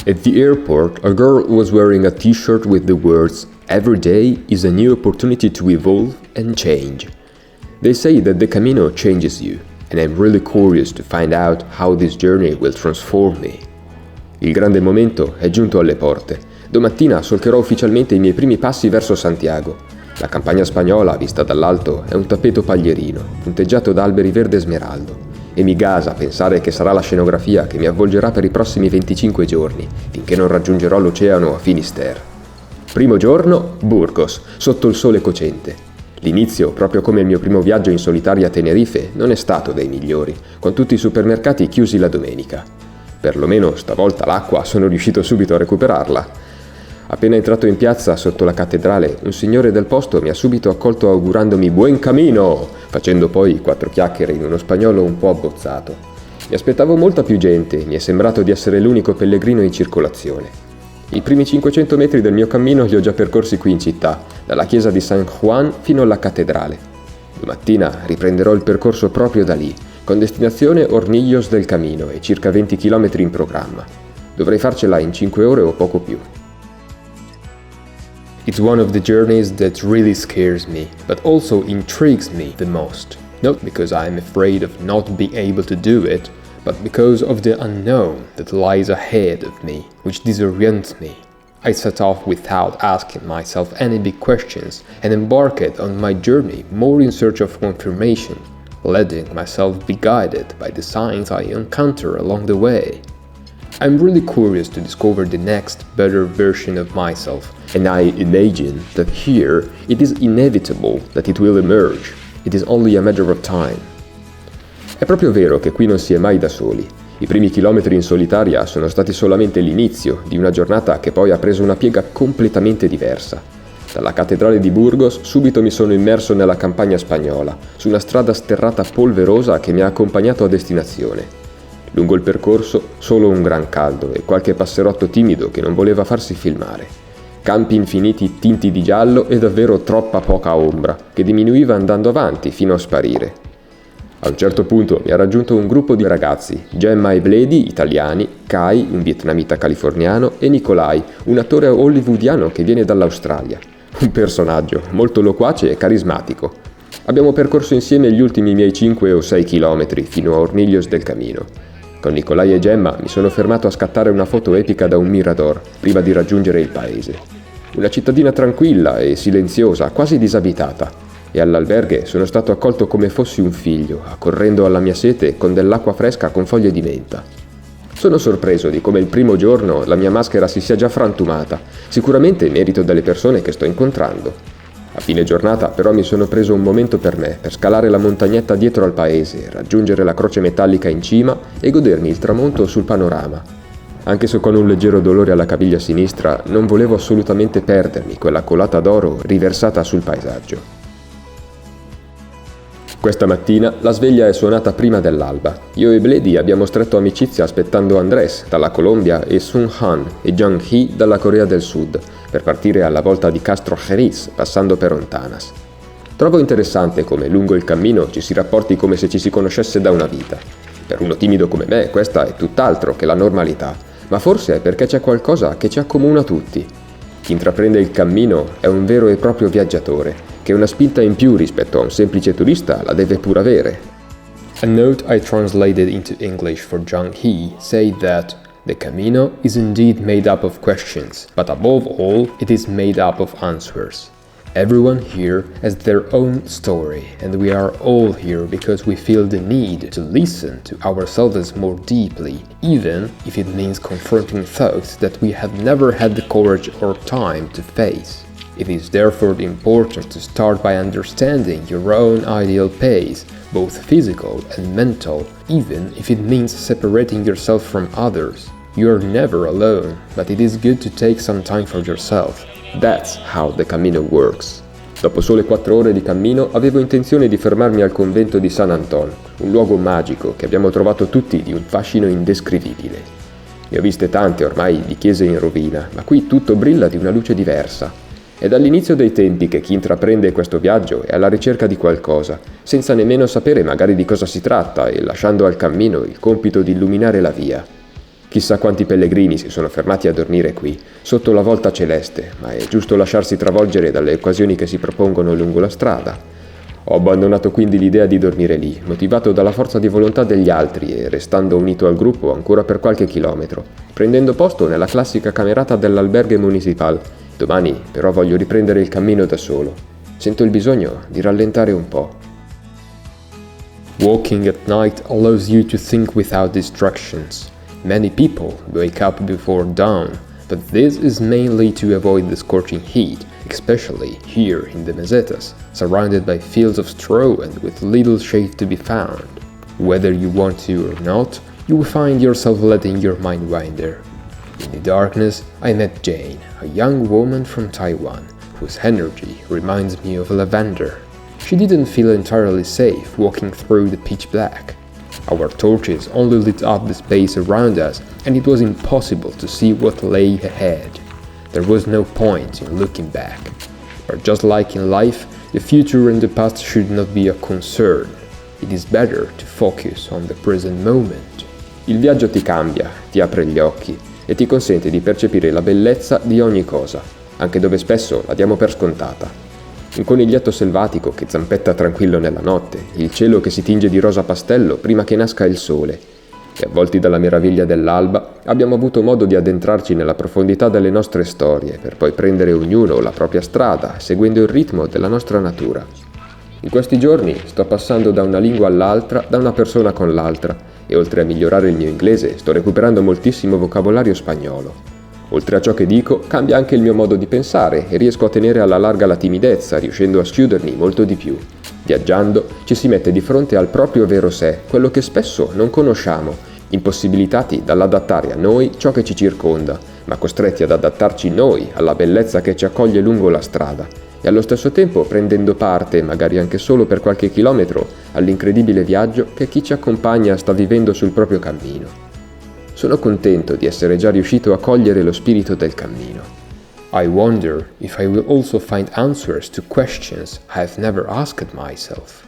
At the airport, a girl was wearing a t-shirt with the words, "Every day is a new opportunity to evolve and change." They say that the Camino changes you, and I'm really curious to find out how this journey will transform me. Il grande momento è giunto alle porte. Domattina solcherò ufficialmente i miei primi passi verso Santiago. La campagna spagnola, vista dall'alto, è un tappeto paglierino, punteggiato da alberi verde smeraldo. E mi gasa pensare che sarà la scenografia che mi avvolgerà per i prossimi 25 giorni, finché non raggiungerò l'oceano a Finisterre. Primo giorno, Burgos, sotto il sole cocente. L'inizio, proprio come il mio primo viaggio in solitaria a Tenerife, non è stato dei migliori, con tutti i supermercati chiusi la domenica. Perlomeno stavolta l'acqua sono riuscito subito a recuperarla. Appena entrato in piazza sotto la cattedrale, un signore del posto mi ha subito accolto augurandomi "Buen camino", facendo poi 4 chiacchiere in uno spagnolo un po' abbozzato. Mi aspettavo molta più gente, mi è sembrato di essere l'unico pellegrino in circolazione. I primi 500 metri del mio cammino li ho già percorsi qui in città, dalla chiesa di San Juan fino alla cattedrale. Domattina riprenderò il percorso proprio da lì, con destinazione Hornillos del Camino e circa 20 km in programma. Dovrei farcela in 5 ore o poco più. It's one of the journeys that really scares me, but also intrigues me the most. Not because I'm afraid of not being able to do it, but because of the unknown that lies ahead of me, which disorients me. I set off without asking myself any big questions and embarked on my journey more in search of confirmation, letting myself be guided by the signs I encounter along the way. I'm really curious to discover the next, better version of myself, and I imagine that here it is inevitable that it will emerge. It is only a matter of time. È proprio vero che qui non si è mai da soli. I primi chilometri in solitaria sono stati solamente l'inizio di una giornata che poi ha preso una piega completamente diversa. Dalla cattedrale di Burgos subito mi sono immerso nella campagna spagnola, su una strada sterrata polverosa che mi ha accompagnato a destinazione. Lungo il percorso solo un gran caldo e qualche passerotto timido che non voleva farsi filmare. Campi infiniti tinti di giallo e davvero troppa poca ombra, che diminuiva andando avanti fino a sparire. A un certo punto mi ha raggiunto un gruppo di ragazzi, Gemma e Bledi, italiani, Kai, un vietnamita californiano, e Nikolai, un attore hollywoodiano che viene dall'Australia. Un personaggio molto loquace e carismatico. Abbiamo percorso insieme gli ultimi miei 5 o 6 chilometri fino a Hornillos del Camino. Con Nicolai e Gemma mi sono fermato a scattare una foto epica da un mirador prima di raggiungere il paese. Una cittadina tranquilla e silenziosa, quasi disabitata, e all'alberghe sono stato accolto come fossi un figlio, accorrendo alla mia sete con dell'acqua fresca con foglie di menta. Sono sorpreso di come il primo giorno la mia maschera si sia già frantumata, sicuramente merito delle persone che sto incontrando. A fine giornata però mi sono preso un momento per me, per scalare la montagnetta dietro al paese, raggiungere la croce metallica in cima e godermi il tramonto sul panorama. Anche se con un leggero dolore alla caviglia sinistra, non volevo assolutamente perdermi quella colata d'oro riversata sul paesaggio. Questa mattina la sveglia è suonata prima dell'alba. Io e Bledi abbiamo stretto amicizia aspettando Andrés dalla Colombia e Sun Han e Jung Hee dalla Corea del Sud per partire alla volta di Castro Jerez passando per Ontanas. Trovo interessante come lungo il cammino ci si rapporti come se ci si conoscesse da una vita. Per uno timido come me questa è tutt'altro che la normalità, ma forse è perché c'è qualcosa che ci accomuna tutti. Chi intraprende il cammino è un vero e proprio viaggiatore, che una spinta in più rispetto a un semplice turista la deve pur avere. A note I translated into English for Jung Hee said that the Camino is indeed made up of questions, but above all, it is made up of answers. Everyone here has their own story, and we are all here because we feel the need to listen to ourselves more deeply, even if it means confronting thoughts that we have never had the courage or time to face. It is therefore important to start by understanding your own ideal pace, both physical and mental, even if it means separating yourself from others. You are never alone, but it is good to take some time for yourself. That's how the Camino works. Dopo sole 4 ore di cammino avevo intenzione di fermarmi al convento di San Anton, un luogo magico che abbiamo trovato tutti di un fascino indescrivibile. Ne ho viste tante ormai di chiese in rovina, ma qui tutto brilla di una luce diversa. È dall'inizio dei tempi che chi intraprende questo viaggio è alla ricerca di qualcosa, senza nemmeno sapere magari di cosa si tratta e lasciando al cammino il compito di illuminare la via. Chissà quanti pellegrini si sono fermati a dormire qui, sotto la volta celeste, ma è giusto lasciarsi travolgere dalle occasioni che si propongono lungo la strada. Ho abbandonato quindi l'idea di dormire lì, motivato dalla forza di volontà degli altri e restando unito al gruppo ancora per qualche chilometro, prendendo posto nella classica camerata dell'albergue municipal. Domani però voglio riprendere il cammino da solo. Sento il bisogno di rallentare un po'. Walking at night allows you to think without distractions. Many people wake up before dawn, but this is mainly to avoid the scorching heat, especially here in the mesetas, surrounded by fields of straw and with little shade to be found. Whether you want to or not, you will find yourself letting your mind wander. In the darkness, I met Jane, a young woman from Taiwan, whose energy reminds me of lavender. She didn't feel entirely safe walking through the pitch black. Our torches only lit up the space around us, and it was impossible to see what lay ahead. There was no point in looking back. But just like in life, the future and the past should not be a concern. It is better to focus on the present moment. Il viaggio ti cambia, ti apre gli occhi e ti consente di percepire la bellezza di ogni cosa, anche dove spesso la diamo per scontata. Un coniglietto selvatico che zampetta tranquillo nella notte, il cielo che si tinge di rosa pastello prima che nasca il sole. E avvolti dalla meraviglia dell'alba, abbiamo avuto modo di addentrarci nella profondità delle nostre storie, per poi prendere ognuno la propria strada, seguendo il ritmo della nostra natura. In questi giorni sto passando da una lingua all'altra, da una persona con l'altra, e oltre a migliorare il mio inglese, sto recuperando moltissimo vocabolario spagnolo. Oltre a ciò che dico, cambia anche il mio modo di pensare e riesco a tenere alla larga la timidezza, riuscendo a schiudermi molto di più. Viaggiando ci si mette di fronte al proprio vero sé, quello che spesso non conosciamo, impossibilitati dall'adattare a noi ciò che ci circonda, ma costretti ad adattarci noi alla bellezza che ci accoglie lungo la strada, e allo stesso tempo prendendo parte, magari anche solo per qualche chilometro, all'incredibile viaggio che chi ci accompagna sta vivendo sul proprio cammino. Sono contento di essere già riuscito a cogliere lo spirito del cammino. I wonder if I will also find answers to questions I've never asked myself.